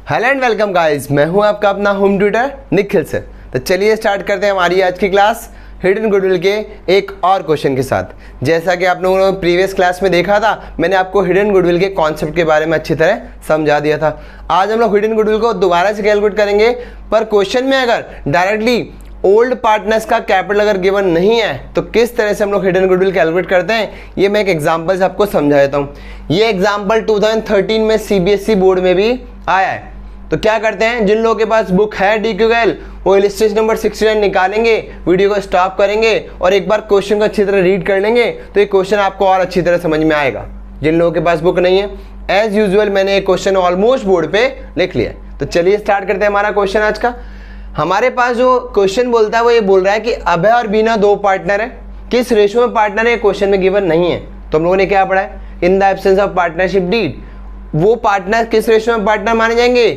Hello and welcome guys, मैं हूं आपका अपना होम ट्यूटर निखिल सर। तो चलिए स्टार्ट करते हैं हमारी आज की क्लास हिडन गुडविल के एक और क्वेश्चन के साथ। जैसा कि आप लोगों ने प्रीवियस क्लास में देखा था, मैंने आपको हिडन गुडविल के कॉन्सेप्ट के बारे में अच्छी तरह समझा दिया था। आज हम लोग हिडन गुडविल को दोबारा से कैलकुलेट करेंगे, पर क्वेश्चन में अगर डायरेक्टली ओल्ड पार्टनर्स का कैपिटल अगर गिवन नहीं है तो किस तरह से हम लोग हिडन गुडविल कैलकुलेट करते हैं, ये मैं एक एग्जांपल से आपको समझा देता हूँ। ये एग्जांपल 2013 में सीबीएसई बोर्ड में भी आया है। तो क्या करते हैं, जिन लोगों के पास बुक है डीक्यूएल, वो इलस्ट्रेशन नंबर 69 निकालेंगे, वीडियो को स्टॉप करेंगे और एक बार क्वेश्चन को अच्छी तरह रीड कर लेंगे तो ये क्वेश्चन आपको और अच्छी तरह समझ में आएगा। जिन लोगों के पास बुक नहीं है, एज यूजुअल मैंने एक क्वेश्चन ऑलमोस्ट बोर्ड पे लिख लिया। तो चलिए स्टार्ट करते हैं हमारा क्वेश्चन आज का। हमारे पास जो क्वेश्चन बोलता है वो ये बोल रहा है कि अभय और बीना दो पार्टनर है, किस रेशो में पार्टनर है क्वेश्चन में गिवन नहीं है। तो हम लोगों ने क्या पढ़ा है, in the absence of partnership deed, वो पार्टनर किस रेशो में पार्टनर माने जाएंगे,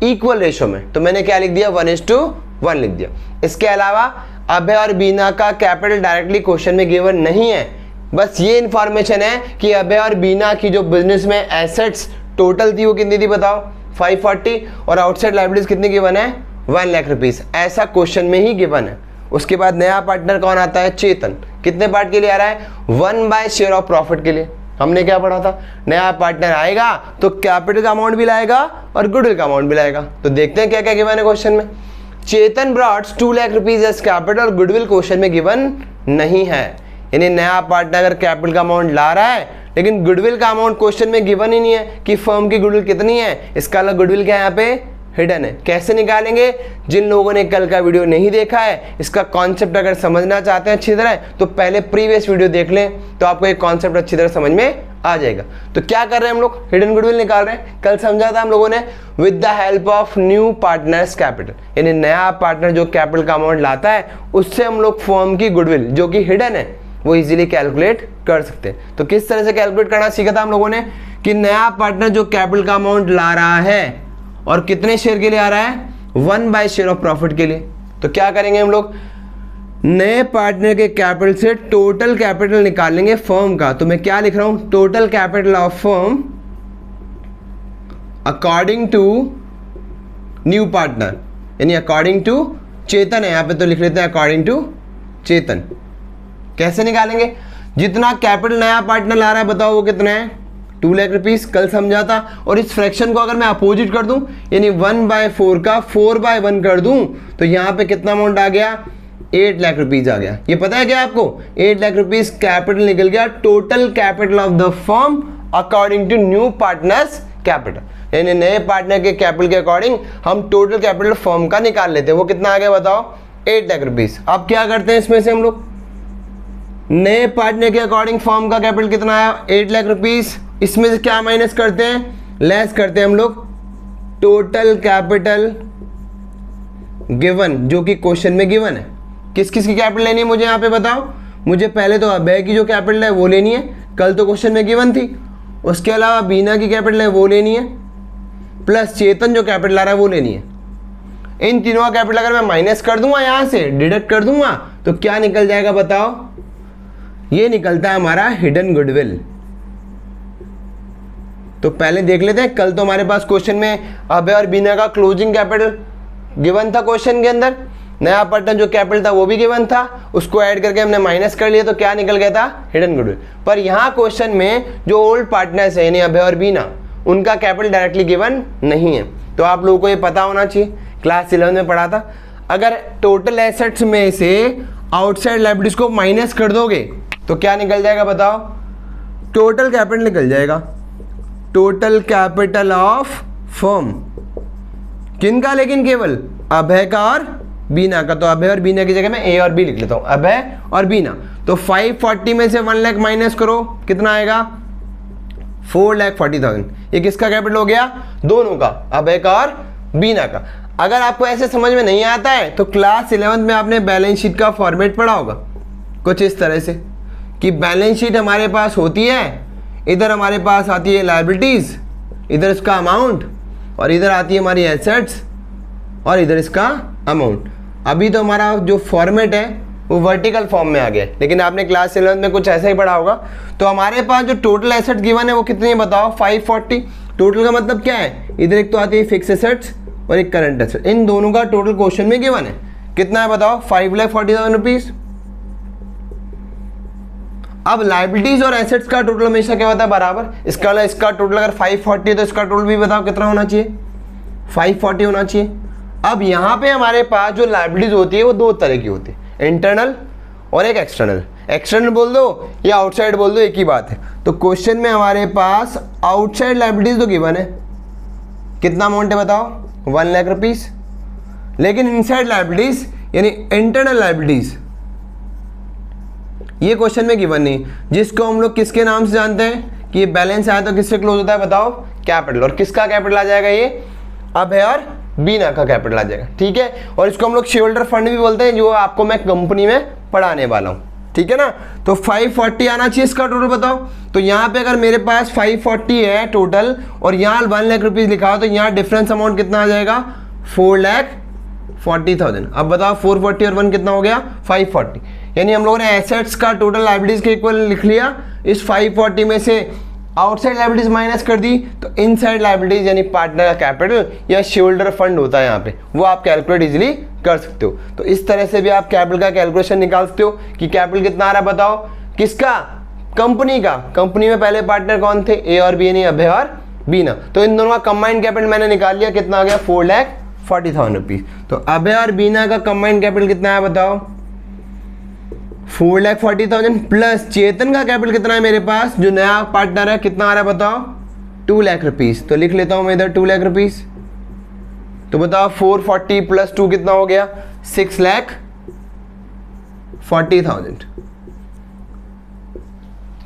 इक्वल रेशो में। तो मैंने क्या लिख दिया, 1:1 लिख दिया। इसके अलावा अभय और बीना का कैपिटल डायरेक्टली क्वेश्चन में गिवन नहीं है, बस ये इंफॉर्मेशन है कि अभय और बीना की जो बिजनेस में एसेट्स टोटल थी वो कितनी थी बताओ, 540, और आउटसाइड लायबिलिटीज कितनी गिवन है, 1 लाख रुपीस। ऐसा क्वेश्चन में ही गिवन है। उसके बाद नया पार्टनर कौन आता है, चेतन। कितने पार्ट के लिए आ रहा है, 1/, शेयर ऑफ प्रॉफिट के लिए। हमने क्या पढ़ा था, नया पार्टनर आएगा तो कैपिटल का अमाउंट भी लाएगा और गुडविल का अमाउंट भी लाएगा। तो देखते हैं क्या क्या गिवन है क्वेश्चन में। चेतन ब्रॉट्स 2 लाख रुपीज एज कैपिटल और गुडविल क्वेश्चन में गिवन नहीं है। यानी नया पार्टनर अगर कैपिटल का अमाउंट ला रहा है लेकिन गुडविल का अमाउंट क्वेश्चन में गिवन ही नहीं है कि फर्म की गुडविल कितनी है, इसका अलग गुडविल क्या है, यहाँ पे हिडन है। कैसे निकालेंगे, जिन लोगों ने कल का वीडियो नहीं देखा है, इसका कॉन्सेप्ट अगर समझना चाहते हैं अच्छी तरह तो पहले प्रीवियस वीडियो देख लें, तो आपको एक कॉन्सेप्ट अच्छी तरह समझ में आ जाएगा। तो क्या कर रहे हैं हम लोग, हिडन गुडविल निकाल रहे हैं। कल समझा था हम लोगों ने with the help of new partners capital, यानी नया पार्टनर जो कैपिटल का अमाउंट लाता है उससे हम लोग फर्म की गुडविल जो कि हिडन है वो इजीली कैलकुलेट कर सकते हैं। तो किस तरह से कैलकुलेट करना सीखा था हम लोगों ने कि नया पार्टनर जो कैपिटल का अमाउंट ला रहा है और कितने शेयर के लिए आ रहा है, 1/, शेयर ऑफ प्रॉफिट के लिए। तो क्या करेंगे हम लोग, नए पार्टनर के कैपिटल से टोटल कैपिटल निकाल लेंगे फर्म का। तो मैं क्या लिख रहा हूं, total capital of firm according to new partner, यानी अकॉर्डिंग टू चेतन है यहाँ पे, तो लिख लेते हैं अकॉर्डिंग टू चेतन। कैसे निकालेंगे, जितना कैपिटल नया पार्टनर ला रहा है बताओ वो कितना है, 2 लाख रुपीस। कल समझा था। और इस फ्रैक्शन को अगर मैं अपोजिट कर दूं, यानी 1/4 का 4/1 कर दूं, तो यहाँ पे कितना अमाउंट आ गया, 8 लाख रुपीज आ गया। ये पता है क्या आपको, 8 लाख रुपीज कैपिटल निकल गया, total capital of the firm according to new partners capital. यानी नए पार्टनर के कैपिटल के अकॉर्डिंग हम टोटल कैपिटल फर्म का निकाल लेते हैं। वो कितना आ गया बताओ, 8 लाख रुपीज। अब क्या करते हैं इसमें से हम लोग, नए पार्टनर के अकॉर्डिंग फर्म का कैपिटल कितना आया, 8 लाख रुपीज। इसमें से क्या माइनस करते हैं, लेस करते हैं हम लोग टोटल कैपिटल गिवन जो कि क्वेश्चन में गिवन है। किस किस की कैपिटल लेनी है मुझे यहाँ पे बताओ, मुझे पहले तो अभय की जो कैपिटल है वो लेनी है, कल तो क्वेश्चन में गिवन थी। उसके अलावा बीना की कैपिटल है वो लेनी है, प्लस चेतन जो कैपिटल आ रहा है वो लेनी है। इन तीनों का कैपिटल अगर मैं माइनस कर दूंगा, यहाँ से डिडक्ट कर दूंगा, तो क्या निकल जाएगा बताओ, ये निकलता है हमारा हिडन गुडविल। तो पहले देख लेते हैं, कल तो हमारे पास क्वेश्चन में अभय और बीना का क्लोजिंग कैपिटल गिवन था क्वेश्चन के अंदर, नया पार्टनर जो कैपिटल था वो भी गिवन था, उसको ऐड करके हमने माइनस कर लिया तो क्या निकल गया था, हिडन गुडविल। पर यहाँ क्वेश्चन में जो ओल्ड पार्टनर्स है यानी अभय और बीना, उनका कैपिटल डायरेक्टली गिवन नहीं है। तो आप लोगों को ये पता होना चाहिए, क्लास 11 में पढ़ा था। अगर टोटल एसेट्स में से आउटसाइड लायबिलिटीज को माइनस कर दोगे तो क्या निकल जाएगा बताओ, टोटल कैपिटल निकल जाएगा, टोटल कैपिटल ऑफ फर्म। किनका, लेकिन केवल अभय का और बीना का। तो अभय और बीना की जगह मैं ए और बी लिख लेता हूं, अभय और बीना। तो 540 में से 1 लाख माइनस करो, कितना आएगा, 4,40,000। ये किसका कैपिटल हो गया, दोनों का, अभय का और बीना का। अगर आपको ऐसे समझ में नहीं आता है तो क्लास 11 में आपने बैलेंस शीट का फॉर्मेट पढ़ा होगा कुछ इस तरह से कि बैलेंस शीट हमारे पास होती है, इधर हमारे पास आती है लायबिलिटीज, इधर इसका अमाउंट, और इधर आती है हमारी एसेट्स और इधर इसका अमाउंट। अभी तो हमारा जो फॉर्मेट है वो वर्टिकल फॉर्म में आ गया, लेकिन आपने क्लास 11 में कुछ ऐसा ही पढ़ा होगा। तो हमारे पास जो टोटल एसेट गिवन है वो कितनी है बताओ, 540। टोटल का मतलब क्या है, इधर एक तो आती है फिक्स एसेट्स और एक करंट एसेट, इन दोनों का टोटल क्वेश्चन में गिवन है। कितना है बताओ, 5,40,000 रुपीज। अब लाइबिलिटीज और एसेट्स का टोटल हमेशा क्या होता है, बराबर। इसका टोटल अगर 540 है तो इसका टोटल भी बताओ कितना होना चाहिए, 540 होना चाहिए। अब यहाँ पे हमारे पास जो लाइबिलिटीज होती है वो दो तरह की होती है, इंटरनल और एक एक्सटर्नल। एक्सटर्नल बोल दो या आउटसाइड बोल दो, एक ही बात है। तो क्वेश्चन में हमारे पास आउटसाइड लाइबिलिटीज तो गिवन है, कितना अमाउंट है बताओ, 1 लाख रुपीज। लेकिन इनसाइड लाइबिलिटीज यानी इंटरनल लाइबिलिटीज ये क्वेश्चन में गिवन नहीं, जिसको हम लोग किसके नाम से जानते हैं कि ये बैलेंस आया तो किससे क्लोज होता है बताओ, कैपिटल। और किसका कैपिटल आ जाएगा, ये अभय और बीना का कैपिटल आ जाएगा, ठीक है। और इसको हम लोग शेयर होल्डर फंड भी बोलते हैं, जो आपको मैं कंपनी में पढ़ाने वाला हूँ, ठीक है ना। तो 540 आना चाहिए इसका टोटल बताओ। तो यहाँ पे अगर मेरे पास 540 है टोटल और यहाँ 1 लाख रुपीज लिखा हो तो यहाँ डिफरेंस अमाउंट कितना आ जाएगा, 4,40,000। अब बताओ 440 और 1 कितना हो गया, 540। यानी हम लोगों ने एसेट्स का टोटल लाइबिलिटीज के इक्वल लिख लिया, इस 540 में से आउटसाइड लाइबिलिटीज माइनस कर दी तो इनसाइड लाइबिलिटीज यानी पार्टनर का कैपिटल या शेयर होल्डर फंड होता है यहाँ पे, वो आप कैलकुलेट इजीली कर सकते हो। तो इस तरह से भी आप कैपिटल का कैलकुलेशन निकाल सकते हो कि कैपिटल कितना आ रहा है बताओ, किसका, कंपनी का। कंपनी में पहले पार्टनर कौन थे, ए और बी यानी अभय और बीना। तो इन दोनों का कंबाइंड कैपिटल मैंने निकाल लिया, कितना आ गया, 4,40,000 रुपीज। तो अभय और बीना का कंबाइंड कैपिटल कितना है बताओ, 4,40,000 प्लस चेतन का कैपिटल कितना है मेरे पास, जो नया पार्टनर है, कितना आ रहा है बताओ, 2 लाख रुपीज। तो लिख लेता हूं मैं इधर 2 लाख रुपीज। तो बताओ 440 प्लस 2 कितना हो गया, 6,40,000।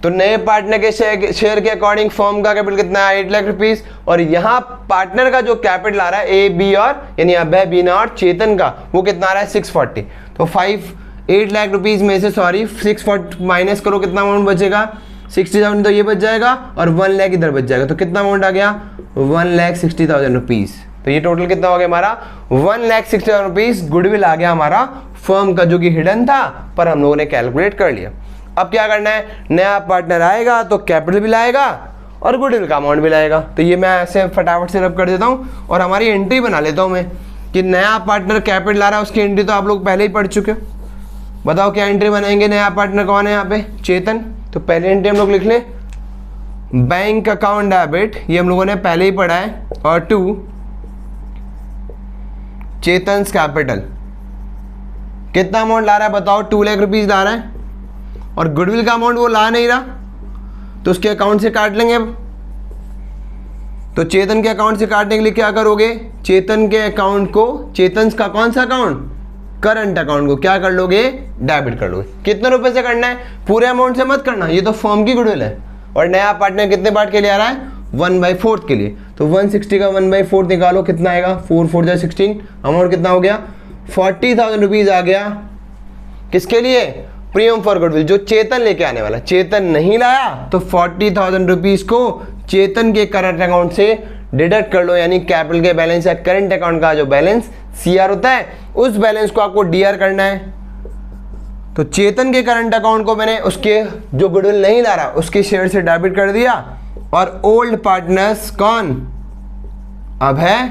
तो नए पार्टनर के शेयर के अकॉर्डिंग फर्म का कैपिटल कितना है, 8 लाख रुपीज। और यहां पार्टनर का जो कैपिटल आ रहा है ए बी और यानी अभय बीना और चेतन का, वो कितना आ रहा है 640। तो 8 लाख रुपीज में से 640 माइनस करो, कितना अमाउंट बचेगा, 60,000। तो ये बच जाएगा और 1 लाख इधर बच जाएगा। तो कितना अमाउंट आ गया, 1,60,000 रुपीज। तो ये टोटल कितना हो गया हमारा, 1,60,000 रुपीज गुडविल आ गया हमारा फर्म का, जो कि हिडन था पर हम लोगों ने कैलकुलेट कर लिया। अब क्या करना है, नया पार्टनर आएगा तो कैपिटल भी लाएगा और गुडविल का अमाउंट भी लाएगा। तो ये मैं ऐसे फटाफट से रब कर देता हूँ और हमारी एंट्री बना लेता हूँ मैं कि नया पार्टनर कैपिटल ला रहा है, उसकी एंट्री तो आप लोग पहले ही पढ़ चुके हो। बताओ क्या एंट्री बनाएंगे, नया पार्टनर कौन है यहाँ पे, चेतन। तो पहले एंट्री हम लोग लिख लें, बैंक अकाउंट डेबिट, ये हम लोगों ने पहले ही पढ़ा है, और 2 चेतन्स कैपिटल। कितना अमाउंट ला रहा है बताओ, 2 लाख रुपीज ला रहा है। और गुडविल का अमाउंट वो ला नहीं रहा तो उसके अकाउंट से काट लेंगे। अब तो चेतन के अकाउंट से काटने के लिए क्या करोगे, चेतन के अकाउंट को, चेतन का कौन सा अकाउंट, करंट अकाउंट को क्या कर लोगे, डेबिट कर लोगे। कितने रुपए से करना है, पूरे अमाउंट से मत करना, ये तो फर्म की गुडविल है। और नया पार्टनर कितने पार्ट के लिए आ रहा है, 1/4 के लिए। तो 160 का 1/4 निकालो, कितना आएगा, 4 4 जा 16। अमाउंट कितना हो गया, 40,000 रुपीज आ गया। किसके लिए, प्रीमियम फॉर गुडविल, जो चेतन लेके आने वाला। चेतन नहीं लाया तो 40,000 रुपीज को चेतन के करंट अकाउंट से डिडक्ट कर लो, यानी कैपिटल के बैलेंस या करंट अकाउंट का जो बैलेंस सीआर होता है, उस बैलेंस को आपको डीआर करना है। तो चेतन के करंट अकाउंट को मैंने उसके जो गुडविल नहीं ला रहा उसके शेयर से डेबिट कर दिया, और ओल्ड पार्टनर्स कौन, अभय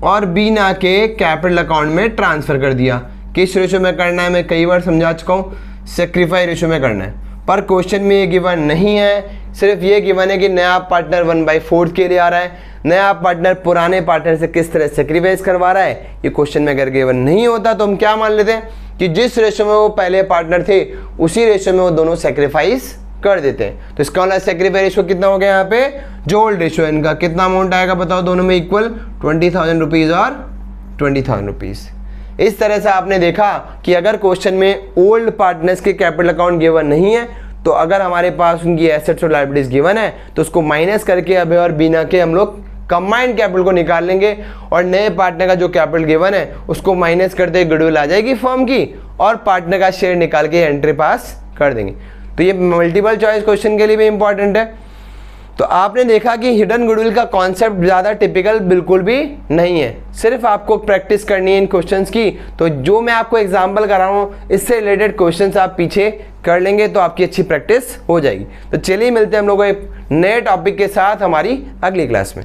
और बीना के कैपिटल अकाउंट में ट्रांसफर कर दिया। किस रेशो में करना है मैं कई बार समझा चुका हूँ, सेक्रीफाई रेशो में करना है। पर क्वेश्चन में ये गिवन नहीं है, सिर्फ ये गिवन है कि नया पार्टनर 1/4 के लिए आ रहा है। नया पार्टनर पुराने पार्टनर से किस तरह सेक्रीफाइस करवा रहा है, ये क्वेश्चन में अगर गिवन नहीं होता तो हम क्या मान लेते हैं कि जिस रेशो में वो पहले पार्टनर थे उसी रेशो में वो दोनों सेक्रीफाइस कर देते हैं। तो इसका मतलब सेक्रीफाइस रेशो कितना हो गया यहाँ पे, जो ओल्ड रेशो है इनका, कितना अमाउंट आएगा बताओ, दोनों में इक्वल 20,000 रुपीज और 20,000 रुपीज। इस तरह से आपने देखा कि अगर क्वेश्चन में ओल्ड पार्टनर्स के कैपिटल अकाउंट गिवन नहीं है तो अगर हमारे पास उनकी एसेट्स और लायबिलिटीज गिवन है तो उसको माइनस करके अभय और बीना के हम लोग कंबाइंड कैपिटल को निकाल लेंगे, और नए पार्टनर का जो कैपिटल गिवन है उसको माइनस करते गुडविल आ जाएगी फर्म की, और पार्टनर का शेयर निकाल के एंट्री पास कर देंगे। तो ये मल्टीपल चॉइस क्वेश्चन के लिए भी इंपॉर्टेंट है। तो आपने देखा कि हिडन गुडविल का कॉन्सेप्ट ज़्यादा टिपिकल बिल्कुल भी नहीं है, सिर्फ आपको प्रैक्टिस करनी है इन क्वेश्चंस की। तो जो मैं आपको एग्जांपल करा रहा हूँ इससे रिलेटेड क्वेश्चंस आप पीछे कर लेंगे तो आपकी अच्छी प्रैक्टिस हो जाएगी। तो चलिए मिलते हैं हम लोग एक नए टॉपिक के साथ हमारी अगली क्लास में।